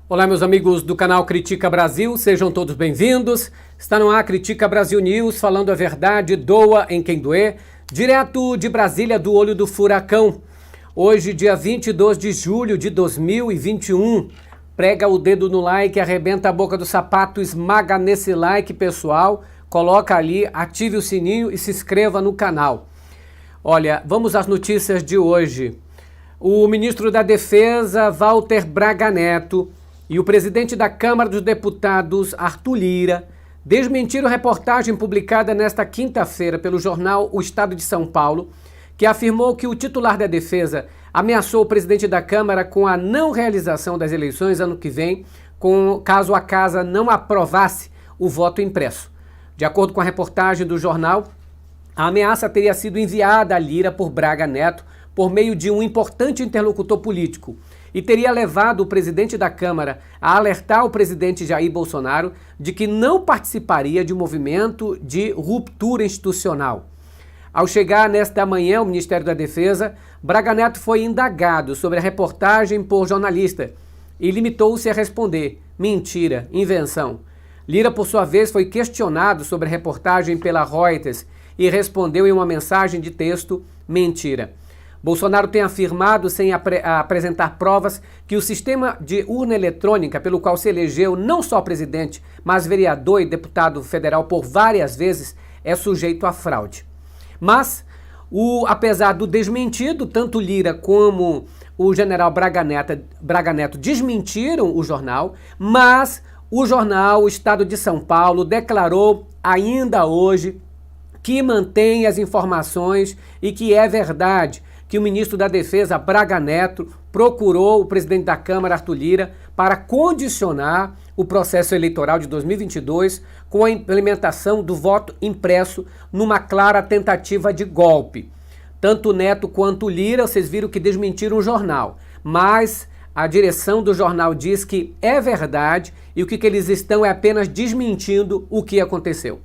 Olá, meus amigos do canal Critica Brasil, sejam todos bem-vindos. Está no ar Critica Brasil News, falando a verdade, doa em quem doer. Direto de Brasília, do olho do furacão. Hoje, dia 22 de julho de 2021. Prega o dedo no like, arrebenta a boca do sapato, esmaga nesse like, pessoal. Coloca ali, ative o sininho e se inscreva no canal. Olha, vamos às notícias de hoje. O ministro da Defesa, Walter Braga Neto, e o presidente da Câmara dos Deputados, Arthur Lira, desmentiram reportagem publicada nesta quinta-feira pelo jornal O Estado de São Paulo, que afirmou que o titular da Defesa ameaçou o presidente da Câmara com a não realização das eleições ano que vem, caso a casa não aprovasse o voto impresso. De acordo com a reportagem do jornal, a ameaça teria sido enviada a Lira por Braga Neto por meio de um importante interlocutor político e teria levado o presidente da Câmara a alertar o presidente Jair Bolsonaro de que não participaria de um movimento de ruptura institucional. Ao chegar nesta manhã ao Ministério da Defesa, Braga Neto foi indagado sobre a reportagem por jornalista e limitou-se a responder: mentira, invenção. Lira, por sua vez, foi questionado sobre a reportagem pela Reuters e respondeu em uma mensagem de texto: mentira. Bolsonaro tem afirmado, sem apresentar provas, que o sistema de urna eletrônica pelo qual se elegeu não só presidente, mas vereador e deputado federal por várias vezes é sujeito a fraude. Mas, apesar do desmentido, tanto Lira como o general Braga Neto desmentiram o jornal, mas o jornal O Estado de São Paulo declarou ainda hoje que mantém as informações e que é verdade que o ministro da Defesa, Braga Neto, procurou o presidente da Câmara, Arthur Lira, para condicionar o processo eleitoral de 2022 com a implementação do voto impresso numa clara tentativa de golpe. Tanto Neto quanto Lira, vocês viram que desmentiram o jornal, mas a direção do jornal diz que é verdade e o que eles estão é apenas desmentindo o que aconteceu.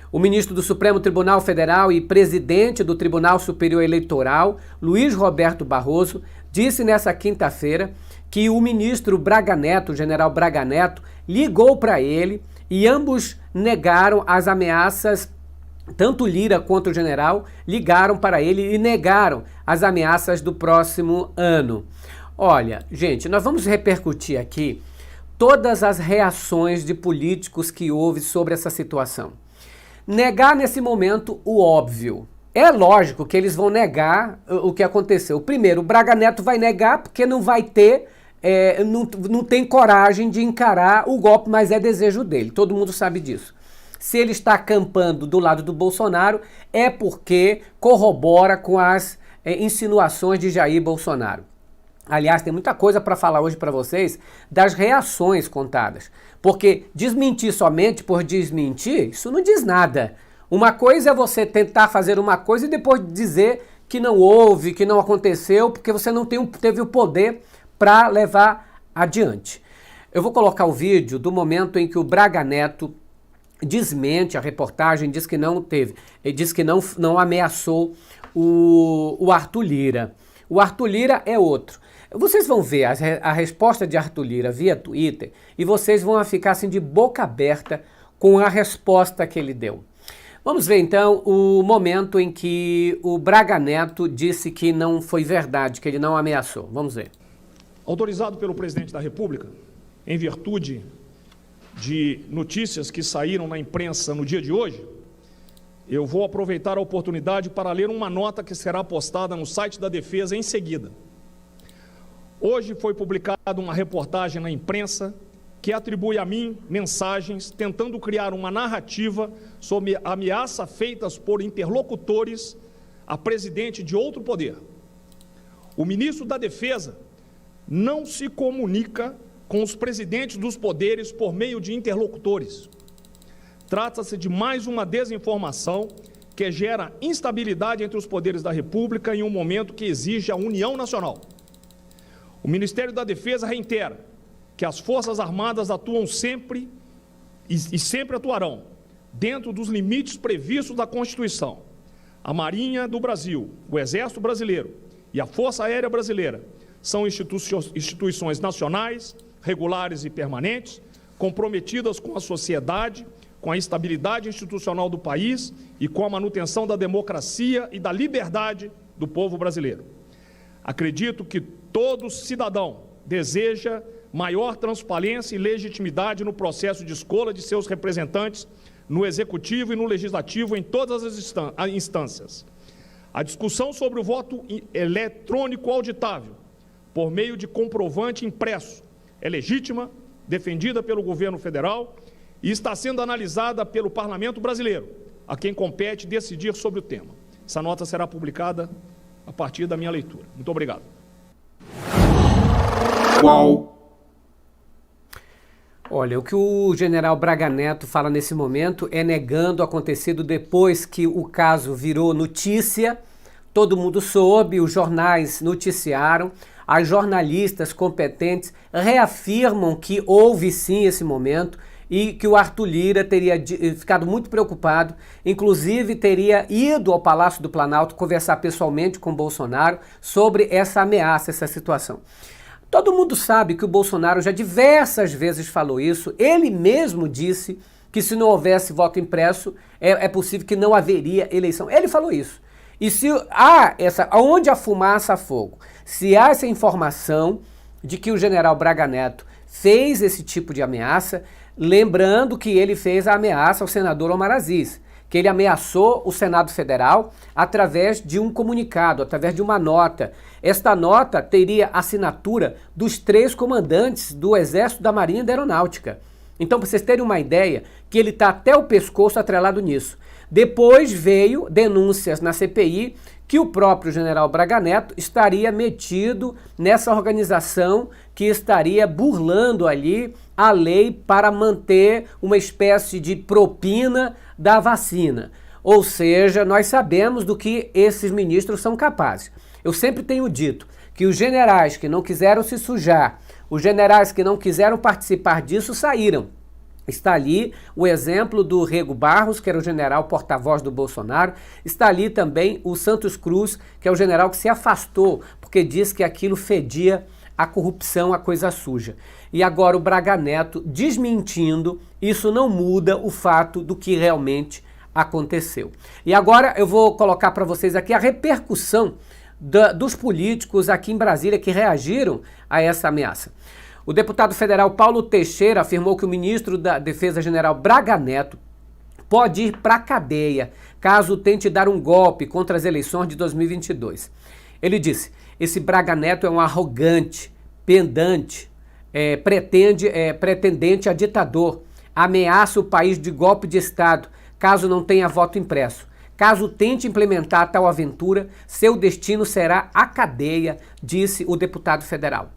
O ministro do Supremo Tribunal Federal e presidente do Tribunal Superior Eleitoral, Luiz Roberto Barroso, disse nessa quinta-feira que o ministro Braga Neto, o general Braga Neto, ligou para ele e ambos negaram as ameaças. Tanto Lira quanto o general ligaram para ele e negaram as ameaças do próximo ano. Olha, gente, nós vamos repercutir aqui todas as reações de políticos que houve sobre essa situação. Negar nesse momento o óbvio. É lógico que eles vão negar o que aconteceu. Primeiro, o Braga Neto vai negar porque não vai ter, não tem coragem de encarar o golpe, mas é desejo dele. Todo mundo sabe disso. Se ele está acampando do lado do Bolsonaro, é porque corrobora com as insinuações de Jair Bolsonaro. Aliás, tem muita coisa para falar hoje para vocês das reações contadas. Porque desmentir somente por desmentir, isso não diz nada. Uma coisa é você tentar fazer uma coisa e depois dizer que não houve, que não aconteceu, porque você não teve o poder para levar adiante. Eu vou colocar o vídeo do momento em que o Braga Neto desmente a reportagem, diz que não teve, ele diz que não ameaçou o Arthur Lira. O Arthur Lira é outro. Vocês vão ver a resposta de Arthur Lira via Twitter e vocês vão ficar assim de boca aberta com a resposta que ele deu. Vamos ver então o momento em que o Braga Neto disse que não foi verdade, que ele não ameaçou. Vamos ver. Autorizado pelo presidente da República, em virtude de notícias que saíram na imprensa no dia de hoje, eu vou aproveitar a oportunidade para ler uma nota que será postada no site da Defesa em seguida. Hoje foi publicada uma reportagem na imprensa que atribui a mim mensagens tentando criar uma narrativa sobre ameaças feitas por interlocutores a presidente de outro poder. O ministro da Defesa não se comunica com os presidentes dos poderes por meio de interlocutores. Trata-se de mais uma desinformação que gera instabilidade entre os poderes da República em um momento que exige a união nacional. O Ministério da Defesa reitera que as Forças Armadas atuam sempre e sempre atuarão dentro dos limites previstos da Constituição. A Marinha do Brasil, o Exército Brasileiro e a Força Aérea Brasileira são instituições nacionais regulares e permanentes, comprometidas com a sociedade, com a estabilidade institucional do país e com a manutenção da democracia e da liberdade do povo brasileiro. Acredito que todo cidadão deseja maior transparência e legitimidade no processo de escolha de seus representantes no Executivo e no Legislativo em todas as instâncias. A discussão sobre o voto eletrônico auditável, por meio de comprovante impresso, é legítima, defendida pelo governo federal e está sendo analisada pelo Parlamento brasileiro, a quem compete decidir sobre o tema. Essa nota será publicada a partir da minha leitura. Muito obrigado. Olha, o que o general Braga Neto fala nesse momento é negando o acontecido depois que o caso virou notícia, todo mundo soube, os jornais noticiaram, as jornalistas competentes reafirmam que houve sim esse momento e que o Arthur Lira teria ficado muito preocupado, inclusive teria ido ao Palácio do Planalto conversar pessoalmente com Bolsonaro sobre essa ameaça, essa situação. Todo mundo sabe que o Bolsonaro já diversas vezes falou isso, ele mesmo disse que se não houvesse voto impresso, é possível que não haveria eleição. Ele falou isso. E se há onde a fumaça há fogo, se há essa informação de que o general Braga Neto fez esse tipo de ameaça, lembrando que ele fez a ameaça ao senador Omar Aziz, que ele ameaçou o Senado Federal através de um comunicado, através de uma nota. Esta nota teria assinatura dos 3 comandantes do Exército, da Marinha e da Aeronáutica. Então, para vocês terem uma ideia, que ele está até o pescoço atrelado nisso. Depois veio denúncias na CPI que o próprio general Braga Neto estaria metido nessa organização que estaria burlando ali a lei para manter uma espécie de propina da vacina. Ou seja, nós sabemos do que esses ministros são capazes. Eu sempre tenho dito que os generais que não quiseram se sujar, os generais que não quiseram participar disso saíram. Está ali o exemplo do Rego Barros, que era o general porta-voz do Bolsonaro. Está ali também o Santos Cruz, que é o general que se afastou, porque disse que aquilo fedia a corrupção, a coisa suja. E agora o Braga Neto desmentindo, isso não muda o fato do que realmente aconteceu. E agora eu vou colocar para vocês aqui a repercussão dos políticos aqui em Brasília que reagiram a essa ameaça. O deputado federal Paulo Teixeira afirmou que o ministro da Defesa, general Braga Neto, pode ir para a cadeia caso tente dar um golpe contra as eleições de 2022. Ele disse: esse Braga Neto é um arrogante, pedante, pretendente a ditador, ameaça o país de golpe de Estado caso não tenha voto impresso. Caso tente implementar tal aventura, seu destino será a cadeia, disse o deputado federal.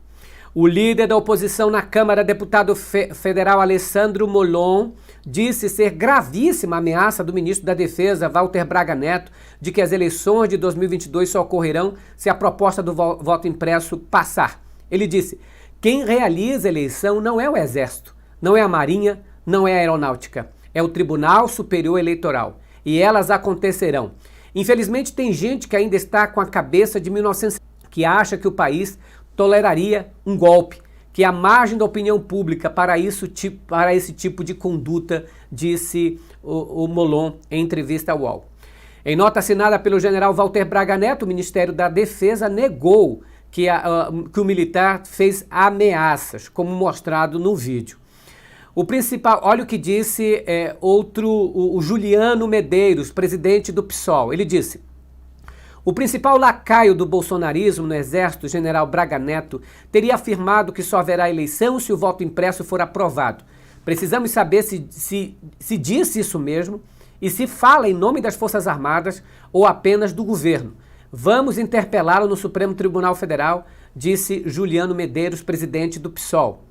O líder da oposição na Câmara, deputado federal Alessandro Molon, disse ser gravíssima a ameaça do ministro da Defesa, Walter Braga Neto, de que as eleições de 2022 só ocorrerão se a proposta do voto impresso passar. Ele disse: quem realiza a eleição não é o Exército, não é a Marinha, não é a Aeronáutica, é o Tribunal Superior Eleitoral. E elas acontecerão. Infelizmente tem gente que ainda está com a cabeça de 1900, que acha que o país toleraria um golpe, que a margem da opinião pública para esse tipo de conduta, disse o Molon em entrevista ao UOL. Em nota assinada pelo general Walter Braga Neto, o Ministério da Defesa negou que o militar fez ameaças, como mostrado no vídeo. O principal, olha o que disse o Juliano Medeiros, presidente do PSOL. Ele disse: o principal lacaio do bolsonarismo no Exército, general Braga Neto, teria afirmado que só haverá eleição se o voto impresso for aprovado. Precisamos saber se disse isso mesmo e se fala em nome das Forças Armadas ou apenas do governo. Vamos interpelá-lo no Supremo Tribunal Federal, disse Juliano Medeiros, presidente do PSOL.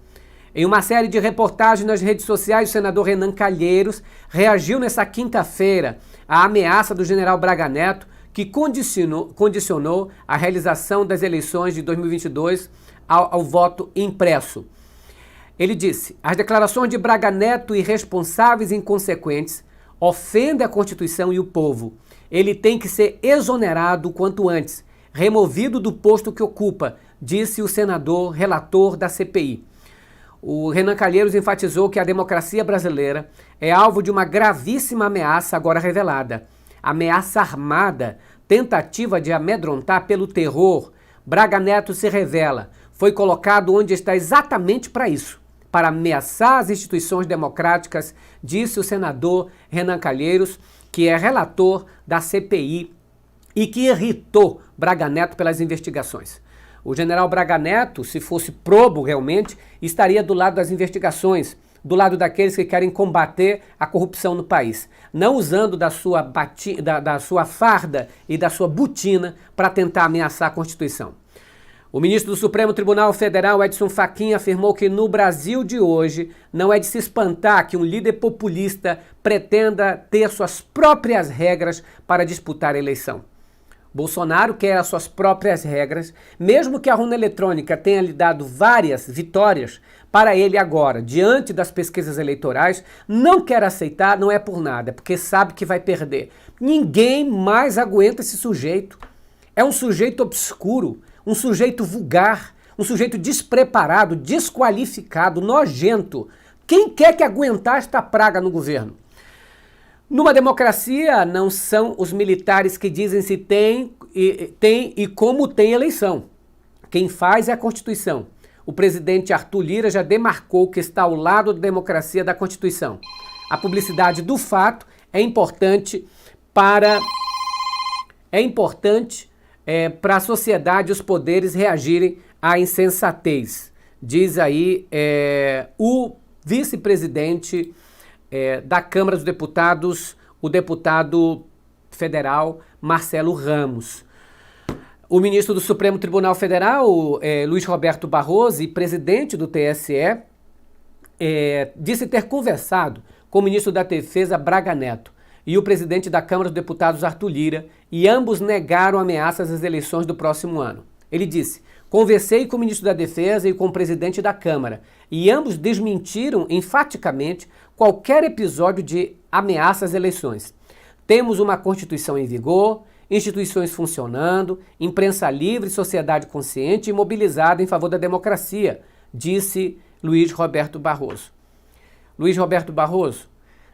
Em uma série de reportagens nas redes sociais, o senador Renan Calheiros reagiu nessa quinta-feira à ameaça do general Braga Neto, que condicionou a realização das eleições de 2022 ao voto impresso. Ele disse: as declarações de Braga Neto, irresponsáveis e inconsequentes, ofendem a Constituição e o povo. Ele tem que ser exonerado o quanto antes, removido do posto que ocupa, disse o senador relator da CPI. O Renan Calheiros enfatizou que a democracia brasileira é alvo de uma gravíssima ameaça agora revelada. Ameaça armada, tentativa de amedrontar pelo terror. Braga Neto se revela, foi colocado onde está exatamente para isso, para ameaçar as instituições democráticas, disse o senador Renan Calheiros, que é relator da CPI e que irritou Braga Neto pelas investigações. O general Braga Neto, se fosse probo realmente, estaria do lado das investigações, do lado daqueles que querem combater a corrupção no país, não usando da sua farda e da sua botina para tentar ameaçar a Constituição. O ministro do Supremo Tribunal Federal, Edson Fachin, afirmou que no Brasil de hoje não é de se espantar que um líder populista pretenda ter suas próprias regras para disputar a eleição. Bolsonaro quer as suas próprias regras, mesmo que a urna eletrônica tenha lhe dado várias vitórias, para ele agora, diante das pesquisas eleitorais, não quer aceitar, não é por nada, porque sabe que vai perder. Ninguém mais aguenta esse sujeito. É um sujeito obscuro, um sujeito vulgar, um sujeito despreparado, desqualificado, nojento. Quem quer que aguentar esta praga no governo? Numa democracia, não são os militares que dizem se tem e como tem eleição. Quem faz é a Constituição. O presidente Arthur Lira já demarcou que está ao lado da democracia da Constituição. A publicidade do fato é importante para a sociedade e os poderes reagirem à insensatez. Diz aí o vice-presidente da Câmara dos Deputados, o deputado federal Marcelo Ramos. O ministro do Supremo Tribunal Federal, Luiz Roberto Barroso, e presidente do TSE, disse ter conversado com o ministro da Defesa, Braga Neto, e o presidente da Câmara dos Deputados, Arthur Lira, e ambos negaram ameaças às eleições do próximo ano. Ele disse: conversei com o ministro da Defesa e com o presidente da Câmara, e ambos desmentiram enfaticamente qualquer episódio de ameaça às eleições. Temos uma Constituição em vigor, instituições funcionando, imprensa livre, sociedade consciente e mobilizada em favor da democracia, disse Luiz Roberto Barroso. Luiz Roberto Barroso,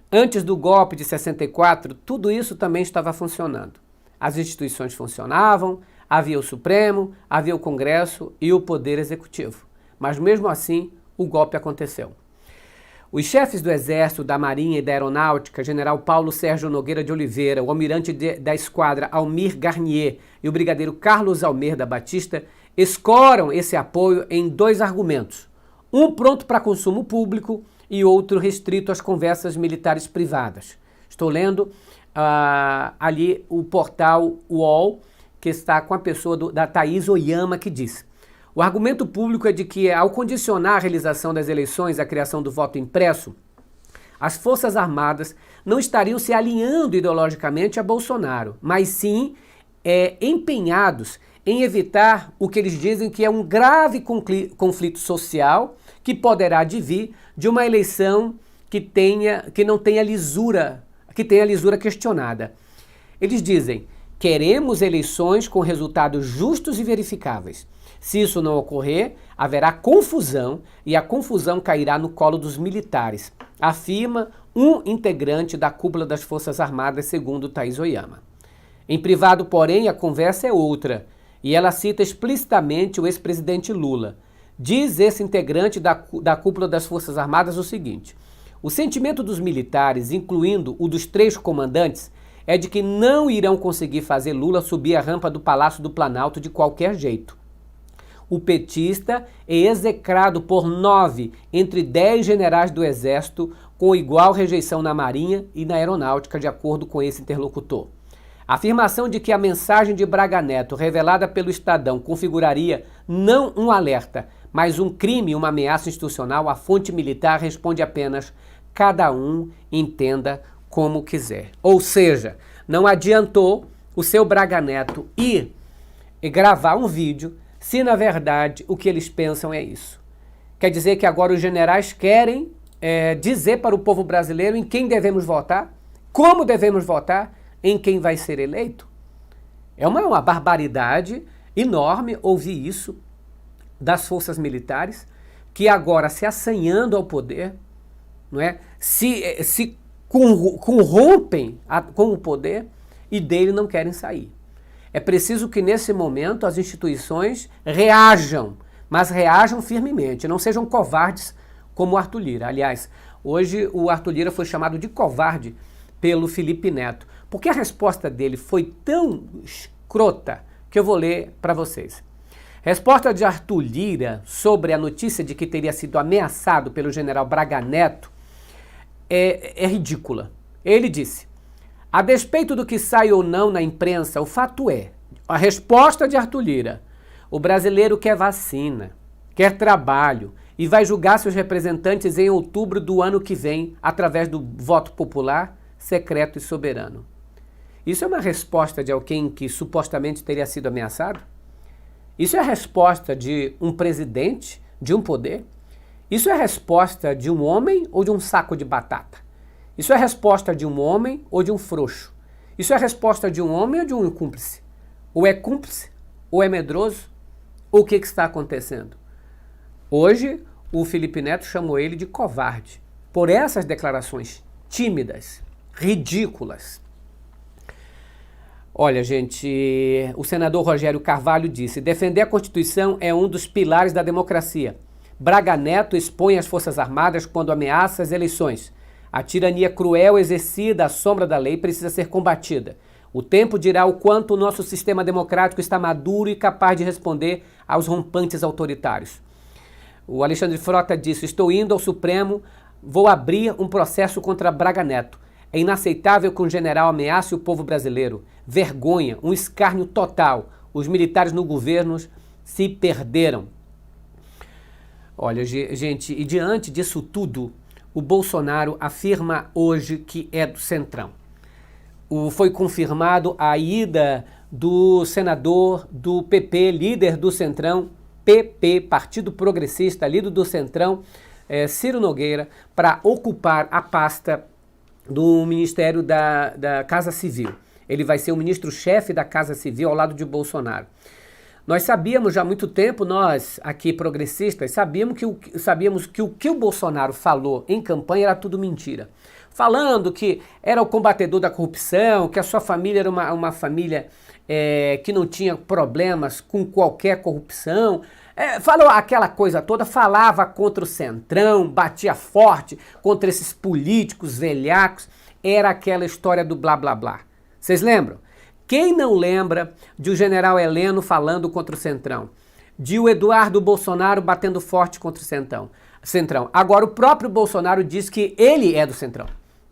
antes do golpe de 64, tudo isso também estava funcionando. As instituições funcionavam, havia o Supremo, havia o Congresso e o Poder Executivo. Mas mesmo assim, o golpe aconteceu. Os chefes do Exército, da Marinha e da Aeronáutica, general Paulo Sérgio Nogueira de Oliveira, o almirante da Esquadra Almir Garnier e o brigadeiro Carlos Almeida Batista, escoram esse apoio em dois argumentos. Um pronto para consumo público e outro restrito às conversas militares privadas. Estou lendo ali o portal UOL, que está com a pessoa da Thaís Oyama, que diz: o argumento público é de que, ao condicionar a realização das eleições à criação do voto impresso, as Forças Armadas não estariam se alinhando ideologicamente a Bolsonaro, mas sim empenhados em evitar o que eles dizem que é um grave conflito social que poderá advir de uma eleição que não tenha lisura, que tenha lisura questionada. Eles dizem: queremos eleições com resultados justos e verificáveis. Se isso não ocorrer, haverá confusão e a confusão cairá no colo dos militares, afirma um integrante da cúpula das Forças Armadas, segundo Thaís Oyama. Em privado, porém, a conversa é outra, e ela cita explicitamente o ex-presidente Lula. Diz esse integrante da cúpula das Forças Armadas o seguinte: o sentimento dos militares, incluindo o dos 3 comandantes, é de que não irão conseguir fazer Lula subir a rampa do Palácio do Planalto de qualquer jeito. O petista é execrado por 9 entre 10 generais do Exército, com igual rejeição na Marinha e na Aeronáutica, de acordo com esse interlocutor. A afirmação de que a mensagem de Braga Neto, revelada pelo Estadão, configuraria não um alerta, mas um crime e uma ameaça institucional, a fonte militar responde apenas: cada um entenda como quiser. Ou seja, não adiantou o seu Braga Neto ir e gravar um vídeo se, na verdade, o que eles pensam é isso. Quer dizer que agora os generais querem dizer para o povo brasileiro em quem devemos votar, como devemos votar, em quem vai ser eleito? É uma barbaridade enorme ouvir isso das forças militares, que agora se assanhando ao poder, não é? se corrompem com o poder e dele não querem sair. É preciso que nesse momento as instituições reajam, mas reajam firmemente, não sejam covardes como o Arthur Lira. Aliás, hoje o Arthur Lira foi chamado de covarde pelo Felipe Neto, porque a resposta dele foi tão escrota que eu vou ler para vocês. Resposta de Arthur Lira sobre a notícia de que teria sido ameaçado pelo general Braga Neto é ridícula. Ele disse: a despeito do que sai ou não na imprensa, o fato é, a resposta de Arthur Lira, o brasileiro quer vacina, quer trabalho e vai julgar seus representantes em outubro do ano que vem através do voto popular, secreto e soberano. Isso é uma resposta de alguém que supostamente teria sido ameaçado? Isso é a resposta de um presidente, de um poder? Isso é a resposta de um homem ou de um saco de batata? Isso é a resposta de um homem ou de um frouxo? Isso é a resposta de um homem ou de um cúmplice? Ou é cúmplice? Ou é medroso? Ou o que está acontecendo? Hoje, o Felipe Neto chamou ele de covarde por essas declarações tímidas, ridículas. Olha, gente, o senador Rogério Carvalho disse: defender a Constituição é um dos pilares da democracia. Braga Neto expõe as Forças Armadas quando ameaça as eleições. A tirania cruel exercida à sombra da lei precisa ser combatida. O tempo dirá o quanto o nosso sistema democrático está maduro e capaz de responder aos rompantes autoritários. O Alexandre Frota disse: estou indo ao Supremo, vou abrir um processo contra Braga Neto. É inaceitável que um general ameace o povo brasileiro. Vergonha, um escárnio total. Os militares no governo se perderam. Olha, gente, e diante disso tudo, o Bolsonaro afirma hoje que é do Centrão. Foi confirmado a ida do senador do PP, líder do Centrão, PP, Partido Progressista, líder do Centrão, Ciro Nogueira, para ocupar a pasta do Ministério da Casa Civil. Ele vai ser o ministro-chefe da Casa Civil ao lado de Bolsonaro. Nós sabíamos já há muito tempo, nós aqui progressistas, sabíamos que o que o Bolsonaro falou em campanha era tudo mentira. Falando que era o combatedor da corrupção, que a sua família era uma família que não tinha problemas com qualquer corrupção. Falou aquela coisa toda, falava contra o Centrão, batia forte contra esses políticos velhacos. Era aquela história do blá blá blá. Vocês lembram? Quem não lembra de o general Heleno falando contra o Centrão? De o Eduardo Bolsonaro batendo forte contra o Centrão. Agora o próprio Bolsonaro diz que ele é do Centrão.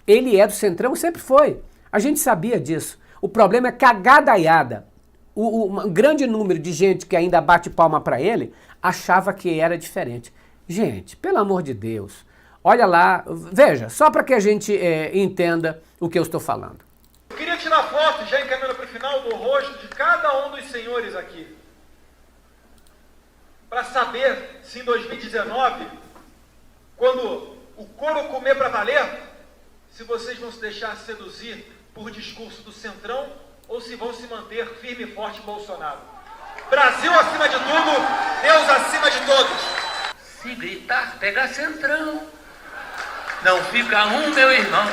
Ele é do Centrão, sempre foi. A gente sabia disso. O problema é que a gadaiada, um grande número de gente que ainda bate palma para ele, achava que era diferente. Gente, pelo amor de Deus, olha lá, veja, só para que a gente entenda o que eu estou falando. Eu queria tirar foto, já encaminhando para o final, do rosto de cada um dos senhores aqui. Para saber se em 2019, quando o couro comer para valer, se vocês vão se deixar seduzir por discurso do Centrão ou se vão se manter firme e forte em Bolsonaro. Brasil acima de tudo, Deus acima de todos. Se gritar, pega Centrão. Não fica um, meu irmão.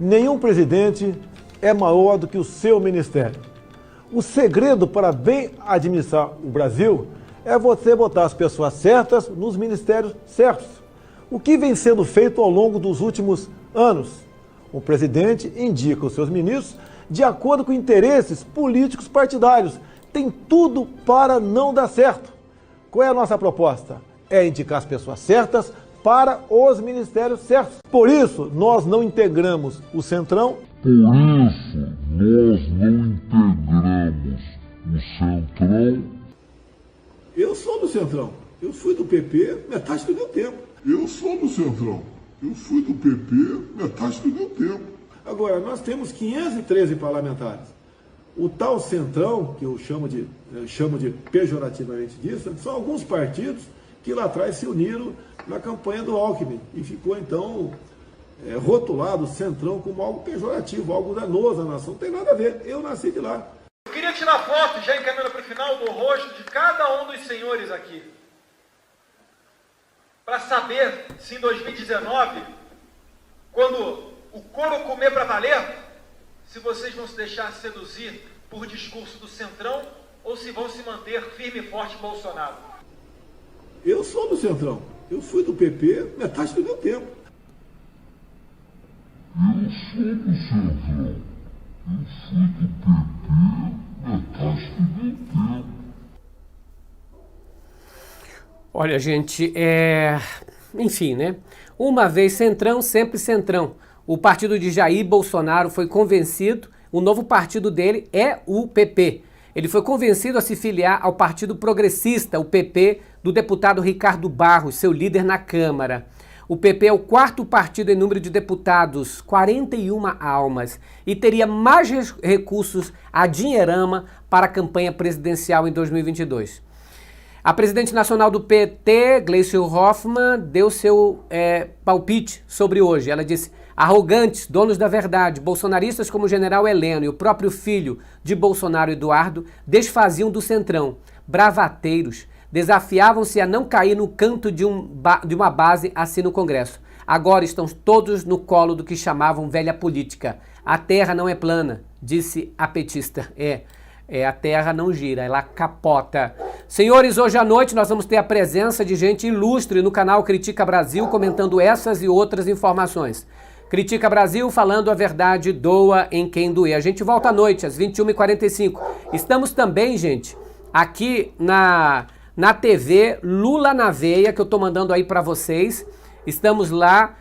Nenhum presidente é maior do que o seu ministério. O segredo para bem administrar o Brasil é você botar as pessoas certas nos ministérios certos. O que vem sendo feito ao longo dos últimos anos? O presidente indica os seus ministros de acordo com interesses políticos partidários. Tem tudo para não dar certo. Qual é a nossa proposta? É indicar as pessoas certas para os ministérios certos. Por isso, nós não integramos o Centrão. Por isso, nós não integramos o Centrão. Eu sou do Centrão. Eu fui do PP metade do meu tempo. Eu sou do Centrão. Eu fui do PP metade do meu tempo. Agora, nós temos 513 parlamentares. O tal Centrão, que eu chamo de pejorativamente disso, são alguns partidos que lá atrás se uniram na campanha do Alckmin e ficou então rotulado o Centrão como algo pejorativo, algo danoso à nação. Não tem nada a ver, eu nasci de lá. Eu queria tirar foto, já encaminhando para o final, do rosto de cada um dos senhores aqui. para saber se em 2019, quando o couro comer para valer, se vocês vão se deixar seduzir por discurso do Centrão ou se vão se manter firme e forte em Bolsonaro. Eu sou do Centrão. Eu fui do PP metade do meu tempo. Eu sou do Centrão. Eu fui do PP metade do meu tempo. Olha, gente, enfim, né? Uma vez Centrão, sempre Centrão. O partido de Jair Bolsonaro foi convencido, o novo partido dele é o PP. Ele foi convencido a se filiar ao Partido Progressista, o PP, do deputado Ricardo Barros, seu líder na Câmara. O PP é o quarto partido em número de deputados, 41 almas, e teria mais recursos a dinheirama para a campanha presidencial em 2022. A presidente nacional do PT, Gleisi Hoffmann, deu seu palpite sobre hoje. Ela disse: arrogantes, donos da verdade, bolsonaristas como o general Heleno e o próprio filho de Bolsonaro, Eduardo, desfaziam do Centrão. Bravateiros, desafiavam-se a não cair no canto de uma base assim no Congresso. Agora estão todos no colo do que chamavam velha política. A terra não é plana, disse a petista. A terra não gira, ela capota. Senhores, hoje à noite nós vamos ter a presença de gente ilustre no canal Critica Brasil, comentando essas e outras informações. Critica Brasil, falando a verdade, doa em quem doer. A gente volta à noite, às 21h45. Estamos também, gente, aqui na TV Lula na Veia, que eu tô mandando aí para vocês. Estamos lá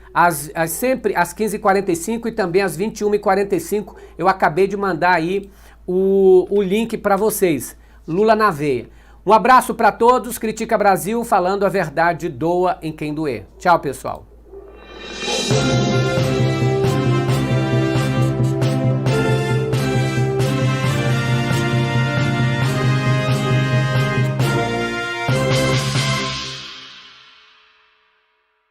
sempre às 15h45 e também às 21h45. Eu acabei de mandar aí o link para vocês. Lula na Veia. Um abraço para todos. Critica Brasil, falando a verdade, doa em quem doer. Tchau, pessoal.